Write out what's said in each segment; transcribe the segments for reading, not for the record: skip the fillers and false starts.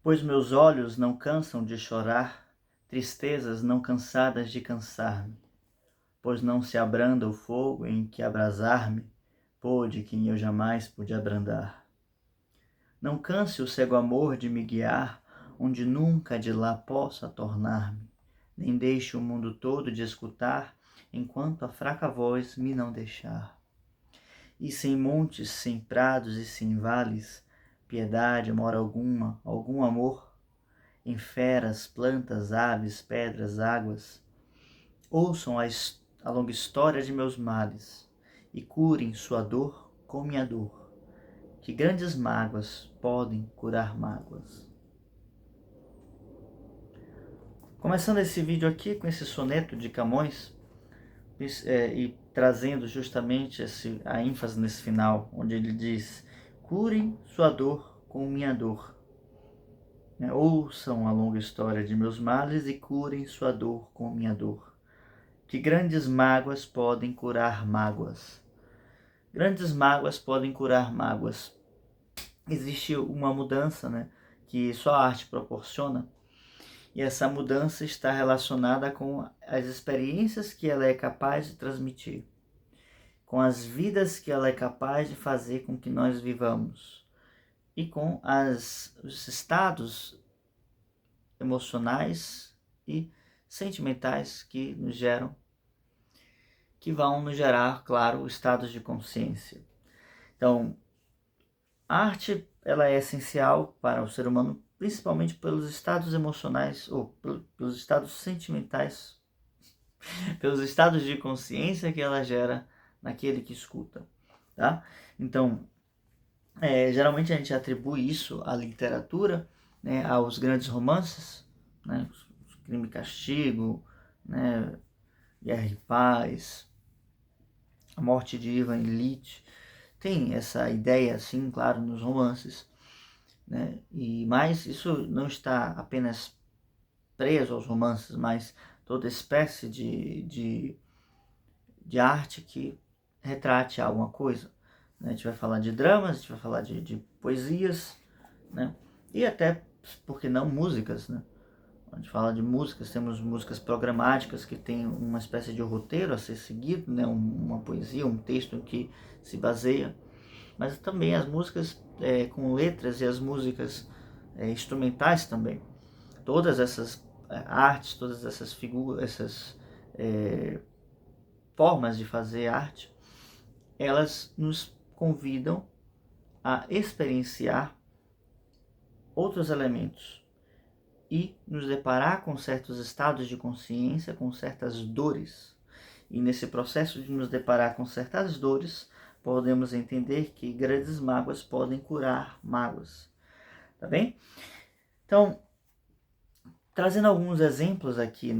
Pois meus olhos não cansam de chorar, tristezas não cansadas de cansar-me, pois não se abranda o fogo em que abrasar-me pôde quem eu jamais pude abrandar. Não canse o cego amor de me guiar, onde nunca de lá possa tornar-me, nem deixe o mundo todo de escutar, enquanto a fraca voz me não deixar. E sem montes, sem prados e sem vales, piedade, amor alguma, algum amor, em feras, plantas, aves, pedras, águas, ouçam a longa história de meus males e curem sua dor com minha dor, que grandes mágoas podem curar mágoas. Começando esse vídeo aqui com esse soneto de Camões e trazendo justamente a ênfase nesse final, onde ele diz: curem sua dor com minha dor. Ouçam a longa história de meus males e curem sua dor com minha dor. Que grandes mágoas podem curar mágoas. Grandes mágoas podem curar mágoas. Existe uma mudança, que só a arte proporciona, e essa mudança está relacionada com as experiências que ela é capaz de transmitir, com as vidas que ela é capaz de fazer com que nós vivamos, e com os estados emocionais e sentimentais que vão nos gerar, claro, estados de consciência. Então, a arte ela é essencial para o ser humano, principalmente pelos estados emocionais ou pelos estados sentimentais, pelos estados de consciência que ela gera naquele que escuta, tá? Então, geralmente a gente atribui isso à literatura, aos grandes romances, Crime e Castigo, Guerra e Paz, A Morte de Ivan Ilitch. Tem essa ideia, assim, claro, nos romances, mas isso não está apenas preso aos romances, mas toda espécie de arte que retrate alguma coisa. A gente vai falar de dramas, a gente vai falar de poesias, e até, por que não, músicas. A gente fala de músicas, temos músicas programáticas que tem uma espécie de roteiro a ser seguido, uma poesia, um texto em que se baseia, mas também as músicas com letras e as músicas instrumentais também. Todas essas artes, todas essas figuras, essas formas de fazer arte, elas nos convidam a experienciar outros elementos e nos deparar com certos estados de consciência, com certas dores. E nesse processo de nos deparar com certas dores, podemos entender que grandes mágoas podem curar mágoas. Tá bem? Então, trazendo alguns exemplos aqui,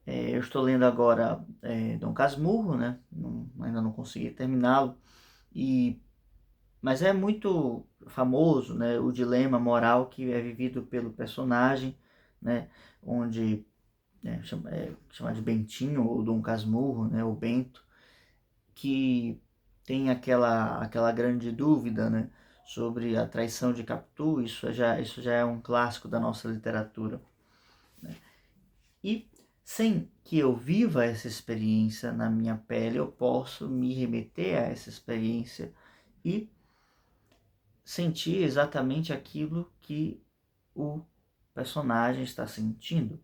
eu estou lendo agora Dom Casmurro, ainda não consegui terminá-lo, mas é muito famoso, o dilema moral que é vivido pelo personagem, onde chama de Bentinho ou Dom Casmurro, o Bento, que tem aquela grande dúvida, sobre a traição de Capitu. Isso já é um clássico da nossa literatura. E sem que eu viva essa experiência na minha pele, eu posso me remeter a essa experiência e sentir exatamente aquilo que o personagem está sentindo.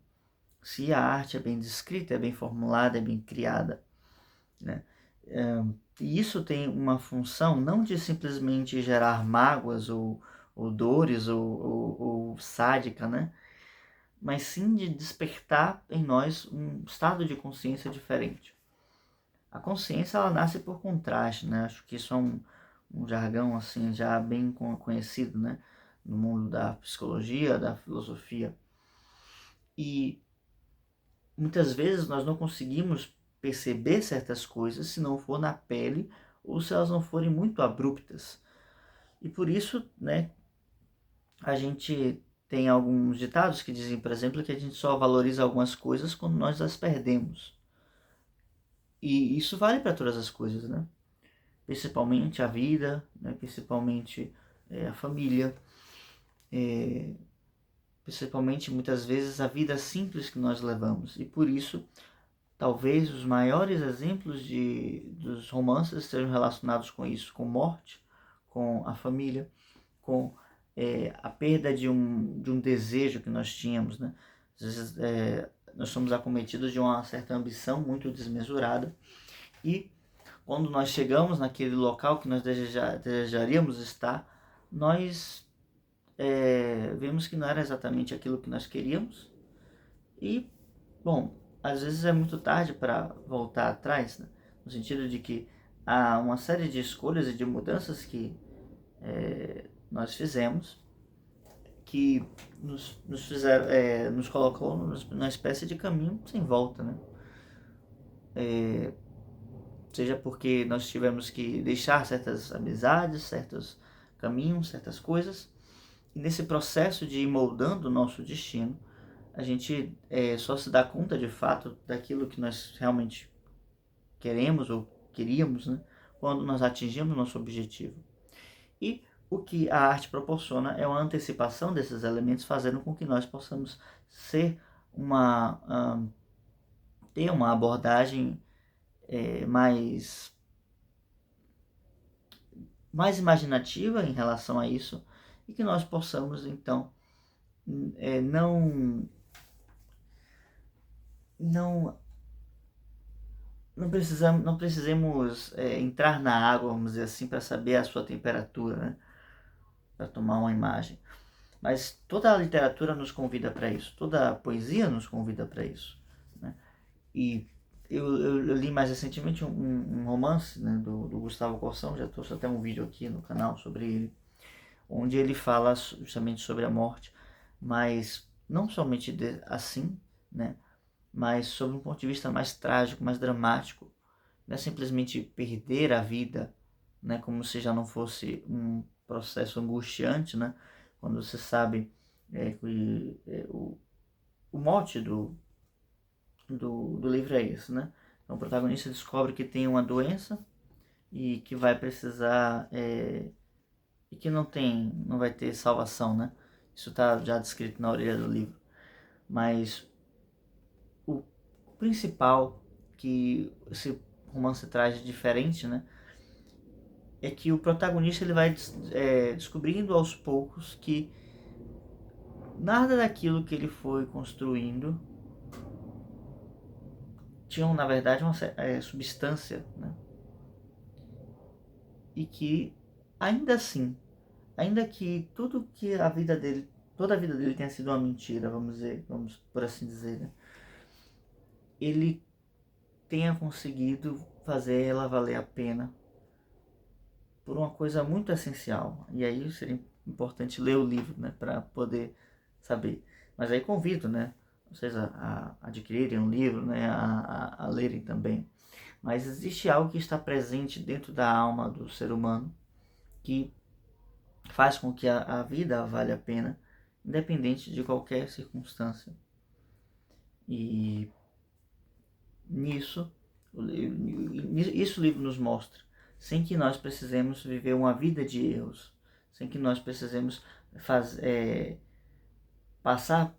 Se a arte é bem descrita, é bem formulada, é bem criada, E isso tem uma função não de simplesmente gerar mágoas ou dores ou sádica, mas sim de despertar em nós um estado de consciência diferente. A consciência ela nasce por contraste, Acho que isso é um jargão assim já bem conhecido, no mundo da psicologia, da filosofia. E muitas vezes nós não conseguimos perceber certas coisas se não for na pele ou se elas não forem muito abruptas. E por isso, a gente tem alguns ditados que dizem, por exemplo, que a gente só valoriza algumas coisas quando nós as perdemos. E isso vale para todas as coisas, Principalmente a vida, principalmente a família. principalmente muitas vezes a vida simples que nós levamos. E por isso, talvez os maiores exemplos dos romances estejam relacionados com isso, com morte, com a família, com a perda de um desejo que nós tínhamos, né? Às vezes nós somos acometidos de uma certa ambição muito desmesurada, e quando nós chegamos naquele local que nós desejaríamos estar, nós vemos que não era exatamente aquilo que nós queríamos. E, bom, às vezes é muito tarde para voltar atrás, né? No sentido de que há uma série de escolhas e de mudanças que nós fizemos, que nos fizeram, nos colocou numa espécie de caminho sem volta, né? Seja porque nós tivemos que deixar certas amizades, certos caminhos, certas coisas, e nesse processo de ir moldando o nosso destino, a gente só se dá conta de fato daquilo que nós realmente queremos ou queríamos, né? Quando nós atingimos nosso objetivo. E o que a arte proporciona é uma antecipação desses elementos, fazendo com que nós possamos ter uma abordagem mais imaginativa em relação a isso, e que nós possamos então não precisemos entrar na água, vamos dizer assim, para saber a sua temperatura, né? Para tomar uma imagem. Mas toda a literatura nos convida para isso, toda a poesia nos convida para isso, né? E eu li mais recentemente um romance, né, do Gustavo Corsão, já trouxe até um vídeo aqui no canal sobre ele, onde ele fala justamente sobre a morte, mas não somente assim, né, mas sob um ponto de vista mais trágico, mais dramático. Não é simplesmente perder a vida, né, como se já não fosse um processo angustiante, né, quando você sabe que o mote do livro é esse, né? Então o protagonista descobre que tem uma doença e que vai precisar e que não vai ter salvação, né? Isso está já descrito na orelha do livro. Mas o principal que esse romance traz de diferente, né, é que o protagonista ele vai descobrindo aos poucos que nada daquilo que ele foi construindo tinham, na verdade, uma substância, né? E que, ainda assim, ainda que tudo que a vida dele, toda a vida dele tenha sido uma mentira, vamos por assim dizer, né? Ele tenha conseguido fazer ela valer a pena por uma coisa muito essencial. E aí seria importante ler o livro, né, para poder saber. Mas aí convido, né, vocês a adquirirem um livro, né, a lerem também. Mas existe algo que está presente dentro da alma do ser humano que faz com que a vida valha a pena, independente de qualquer circunstância. E isso o livro nos mostra, sem que nós precisemos viver uma vida de erros, sem que nós precisemos passar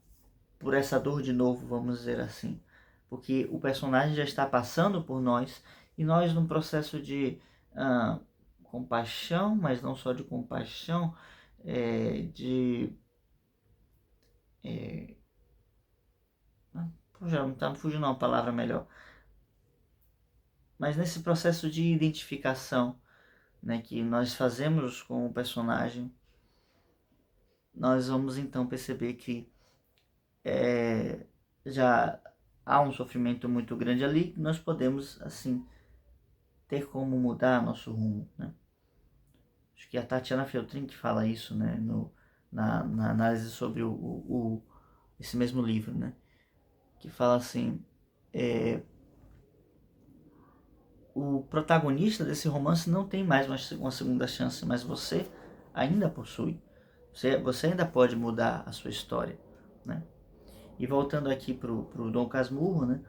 por essa dor de novo, vamos dizer assim, porque o personagem já está passando por nós e nós num processo de compaixão, mas não só de compaixão, já não está fugindo uma palavra melhor, mas nesse processo de identificação, né, que nós fazemos com o personagem, nós vamos então perceber que já há um sofrimento muito grande ali, que nós podemos assim ter como mudar nosso rumo, né? Acho que a Tatiana Feltrin que fala isso, né, na análise sobre esse mesmo livro, né, que fala assim, o protagonista desse romance não tem mais uma segunda chance, mas você ainda possui. Você ainda pode mudar a sua história, né? E voltando aqui pro Dom Casmurro, né?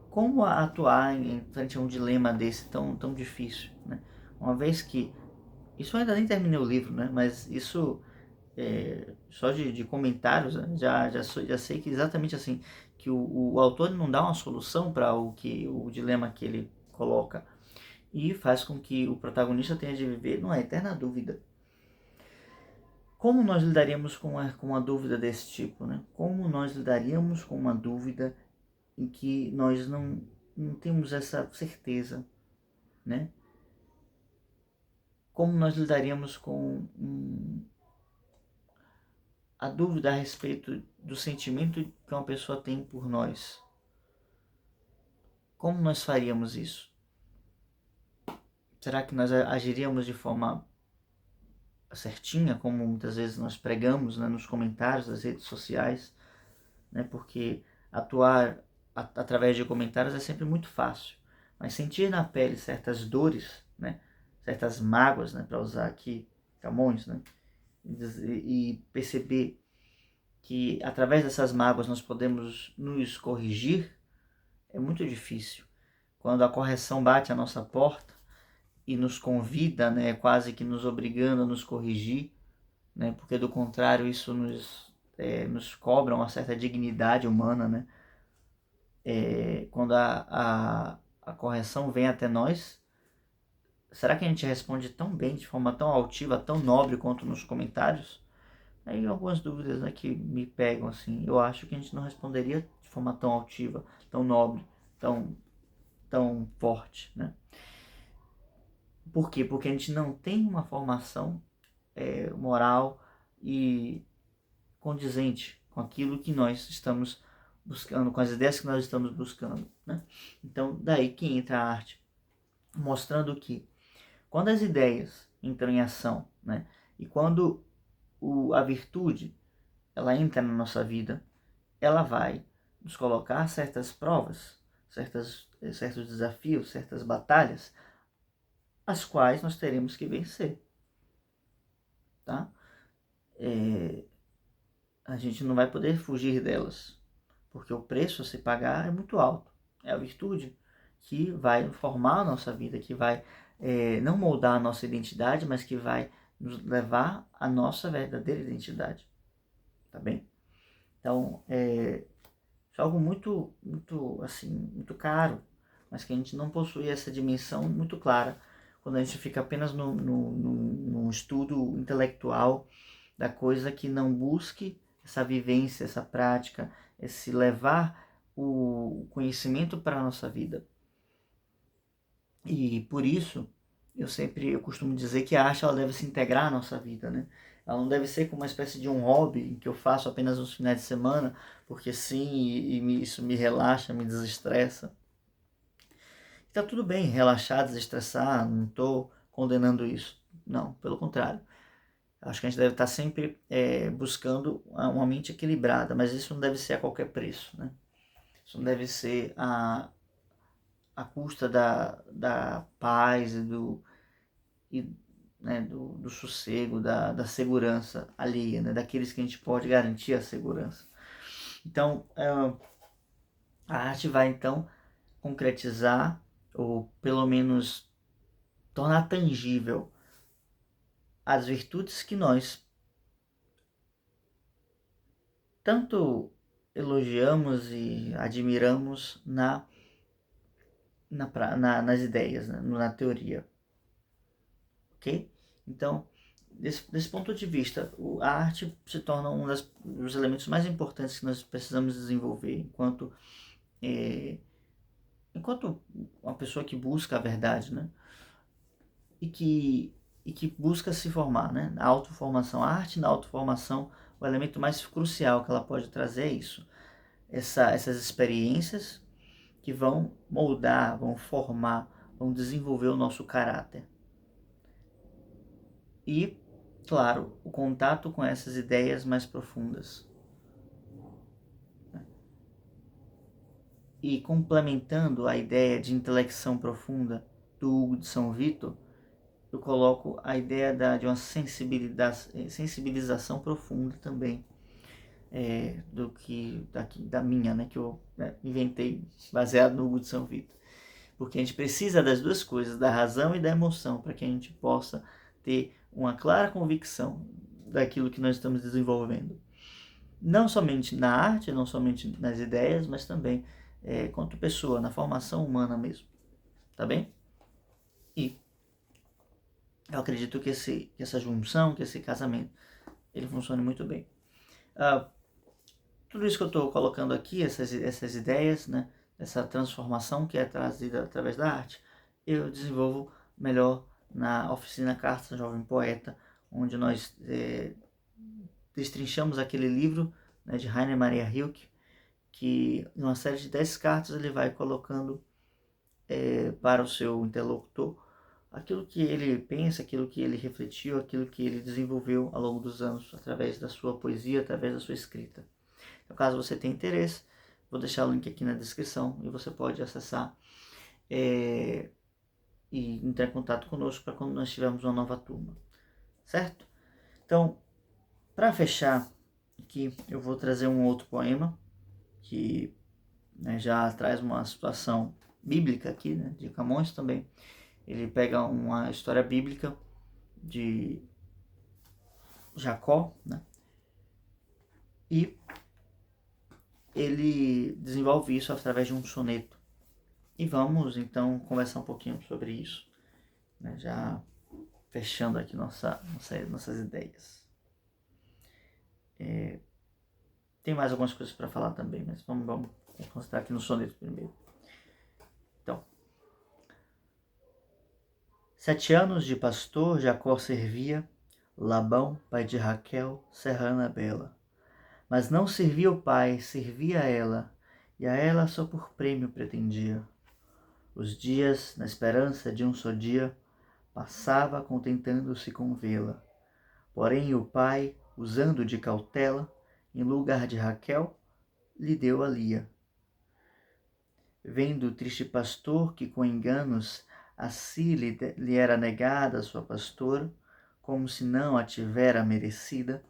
Como atuar em frente a um dilema desse tão difícil, né? Uma vez que isso eu ainda nem terminei o livro, né? Mas isso só de comentários, né, já sei que exatamente assim, que o autor não dá uma solução para o dilema que ele coloca, e faz com que o protagonista tenha de viver numa eterna dúvida. Como nós lidaríamos com uma dúvida desse tipo, né? Como nós lidaríamos com uma dúvida em que nós não temos essa certeza, né? Como nós lidaríamos com a dúvida a respeito do sentimento que uma pessoa tem por nós? Como nós faríamos isso? Será que nós agiríamos de forma certinha, como muitas vezes nós pregamos, né, nos comentários das redes sociais, né? Porque atuar através de comentários é sempre muito fácil, mas sentir na pele certas dores, né, certas mágoas, né, para usar aqui Camões, né, e perceber que através dessas mágoas nós podemos nos corrigir, é muito difícil. Quando a correção bate à nossa porta e nos convida, né, quase que nos obrigando a nos corrigir, né, porque do contrário isso nos cobra uma certa dignidade humana, né? Quando a correção vem até nós, será que a gente responde tão bem, de forma tão altiva, tão nobre quanto nos comentários? Aí algumas dúvidas, né, que me pegam assim. Eu acho que a gente não responderia de forma tão altiva, tão nobre, tão forte, né? Por quê? Porque a gente não tem uma formação moral e condizente com aquilo que nós estamos buscando, com as ideias que nós estamos buscando, né? Então, daí que entra a arte, mostrando que quando as ideias entram em ação, né, e quando a virtude ela entra na nossa vida, ela vai nos colocar certas provas, certos desafios, certas batalhas, as quais nós teremos que vencer, tá? A gente não vai poder fugir delas, porque o preço a se pagar é muito alto. É a virtude que vai formar a nossa vida, que vai não moldar a nossa identidade, mas que vai nos levar à nossa verdadeira identidade, tá bem? Então, é algo muito, assim, muito caro, mas que a gente não possui essa dimensão muito clara quando a gente fica apenas no estudo intelectual da coisa, que não busque essa vivência, essa prática, esse levar o conhecimento para a nossa vida. E por isso, eu costumo dizer que a arte ela deve se integrar à nossa vida, né? Ela não deve ser como uma espécie de um hobby que eu faço apenas nos finais de semana, porque sim, isso me relaxa, me desestressa. Tá tudo bem relaxar, desestressar, não estou condenando isso. Não, pelo contrário. Acho que a gente deve estar sempre buscando uma mente equilibrada, mas isso não deve ser a qualquer preço, né? Isso não deve ser a custa da paz e, né, do sossego, da segurança alheia, né? Daqueles que a gente pode garantir a segurança. Então, a arte vai então concretizar, ou pelo menos tornar tangível as virtudes que nós tanto elogiamos e admiramos nas ideias, né? Na teoria, ok? Então, desse ponto de vista, a arte se torna um dos elementos mais importantes que nós precisamos desenvolver enquanto uma pessoa que busca a verdade, né? E que busca se formar, né? A autoformação, a arte na autoformação, o elemento mais crucial que ela pode trazer é isso. Essas experiências que vão moldar, vão formar, vão desenvolver o nosso caráter. E, claro, o contato com essas ideias mais profundas. E complementando a ideia de intelecção profunda do Hugo de São Vito, eu coloco a ideia de uma sensibilização profunda também, da minha, né, que eu inventei, baseado no Hugo de São Vito. Porque a gente precisa das duas coisas, da razão e da emoção, para que a gente possa ter uma clara convicção daquilo que nós estamos desenvolvendo. Não somente na arte, não somente nas ideias, mas também quanto pessoa, na formação humana mesmo. Tá bem? E eu acredito que essa junção, que esse casamento, ele funcione muito bem. Tudo isso que eu estou colocando aqui, essas ideias, né, essa transformação que é trazida através da arte, eu desenvolvo melhor na oficina Cartas Jovem Poeta, onde nós destrinchamos aquele livro, né, de Rainer Maria Rilke, que em uma série de 10 cartas ele vai colocando para o seu interlocutor aquilo que ele pensa, aquilo que ele refletiu, aquilo que ele desenvolveu ao longo dos anos, através da sua poesia, através da sua escrita. Então, caso você tenha interesse, vou deixar o link aqui na descrição e você pode acessar e entrar em contato conosco para quando nós tivermos uma nova turma, certo? Então, para fechar aqui, eu vou trazer um outro poema que, né, já traz uma situação bíblica aqui, né, de Camões também. Ele pega uma história bíblica de Jacó, né, e ele desenvolve isso através de um soneto. E vamos então conversar um pouquinho sobre isso, né, já fechando aqui nossas ideias. Tem mais algumas coisas para falar também, mas vamos concentrar aqui no soneto primeiro. Então, 7 anos de pastor Jacó servia, Labão, pai de Raquel, serrana bela. Mas não servia o pai, servia a ela, e a ela só por prêmio pretendia. Os dias, na esperança de um só dia, passava contentando-se com vê-la. Porém o pai, usando de cautela, em lugar de Raquel, lhe deu a Lia. Vendo o triste pastor que com enganos a si lhe era negada a sua pastora, como se não a tivera merecida,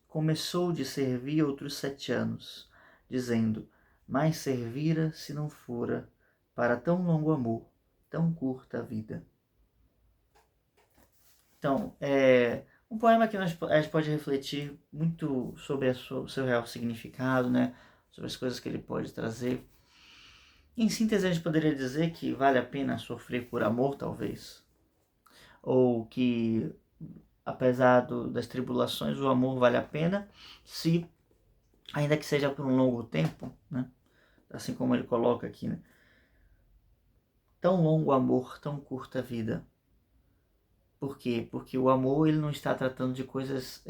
começou de servir outros 7 anos, dizendo, mais servira se não fora para tão longo amor, tão curta a vida. Então, um poema que a gente pode refletir muito sobre o seu real significado, né? Sobre as coisas que ele pode trazer. Em síntese, a gente poderia dizer que vale a pena sofrer por amor, talvez. Ou que, apesar das tribulações, o amor vale a pena, se, ainda que seja por um longo tempo, né? Assim como ele coloca aqui, né? Tão longo amor, tão curta vida. Por quê? Porque o amor, ele não está tratando de coisas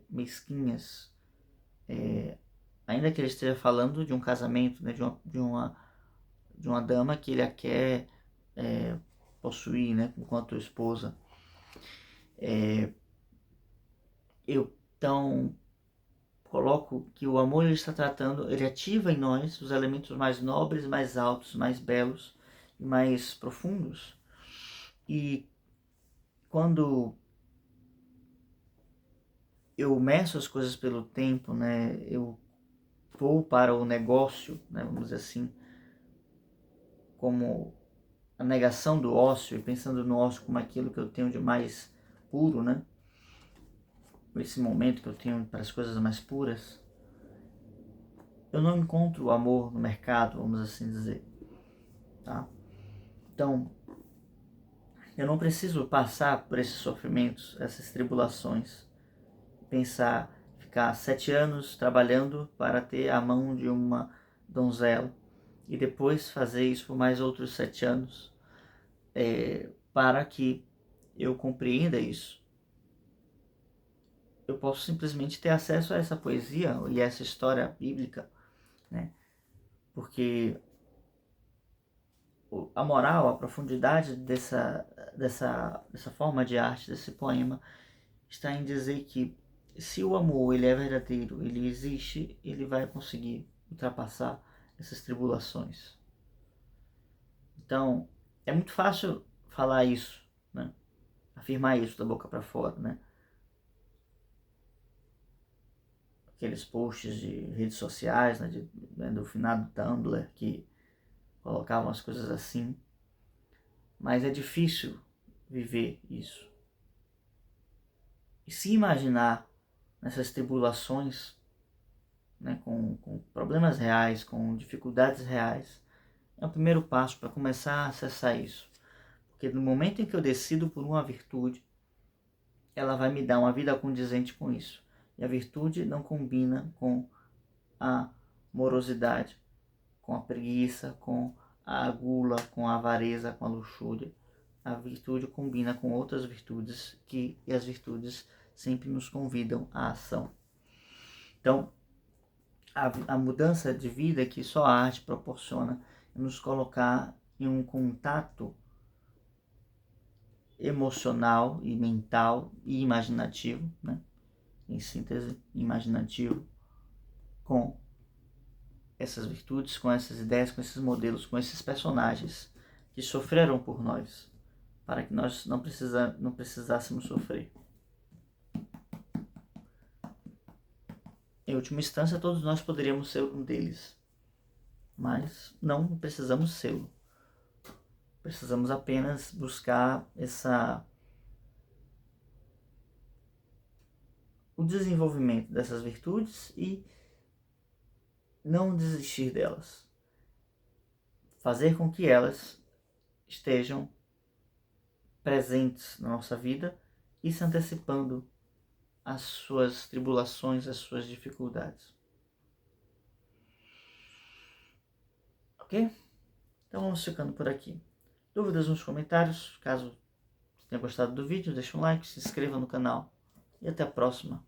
mesquinhas. Ainda que ele esteja falando de um casamento, né? de uma dama que ele a quer possuir, né? Enquanto esposa. Eu então coloco que o amor, ele está tratando, ele ativa em nós os elementos mais nobres, mais altos, mais belos e mais profundos. E quando eu meço as coisas pelo tempo, né, eu vou para o negócio, né, vamos dizer assim, como a negação do ócio, e pensando no ócio como aquilo que eu tenho de mais puro, né, esse momento que eu tenho para as coisas mais puras, eu não encontro o amor no mercado, vamos assim dizer, tá? Então, eu não preciso passar por esses sofrimentos, essas tribulações, pensar, ficar 7 anos trabalhando para ter a mão de uma donzela e depois fazer isso por mais outros 7 anos, para que eu compreenda isso. Eu posso simplesmente ter acesso a essa poesia e a essa história bíblica, né? Porque a moral, a profundidade dessa forma de arte, desse poema, está em dizer que se o amor, ele é verdadeiro, ele existe, ele vai conseguir ultrapassar essas tribulações. Então, é muito fácil falar isso, né? Afirmar isso da boca para fora, né? Aqueles posts de redes sociais, né, do finado Tumblr, que colocavam as coisas assim. Mas é difícil viver isso. E se imaginar nessas tribulações, né, com problemas reais, com dificuldades reais, é o primeiro passo para começar a acessar isso. Porque no momento em que eu decido por uma virtude, ela vai me dar uma vida condizente com isso. E a virtude não combina com a morosidade, com a preguiça, com a gula, com a avareza, com a luxúria. A virtude combina com outras virtudes e as virtudes sempre nos convidam à ação. Então, a mudança de vida que só a arte proporciona é nos colocar em um contato emocional e mental e imaginativo, né? Em síntese, imaginativo, com essas virtudes, com essas ideias, com esses modelos, com esses personagens que sofreram por nós, para que nós não precisássemos sofrer. Em última instância, todos nós poderíamos ser um deles, mas não precisamos ser. Precisamos apenas buscar o desenvolvimento dessas virtudes e não desistir delas. Fazer com que elas estejam presentes na nossa vida e se antecipando às suas tribulações, às suas dificuldades. Ok? Então vamos ficando por aqui. Dúvidas nos comentários. Caso tenha gostado do vídeo, deixe um like, se inscreva no canal e até a próxima.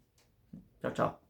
Tchau, tchau.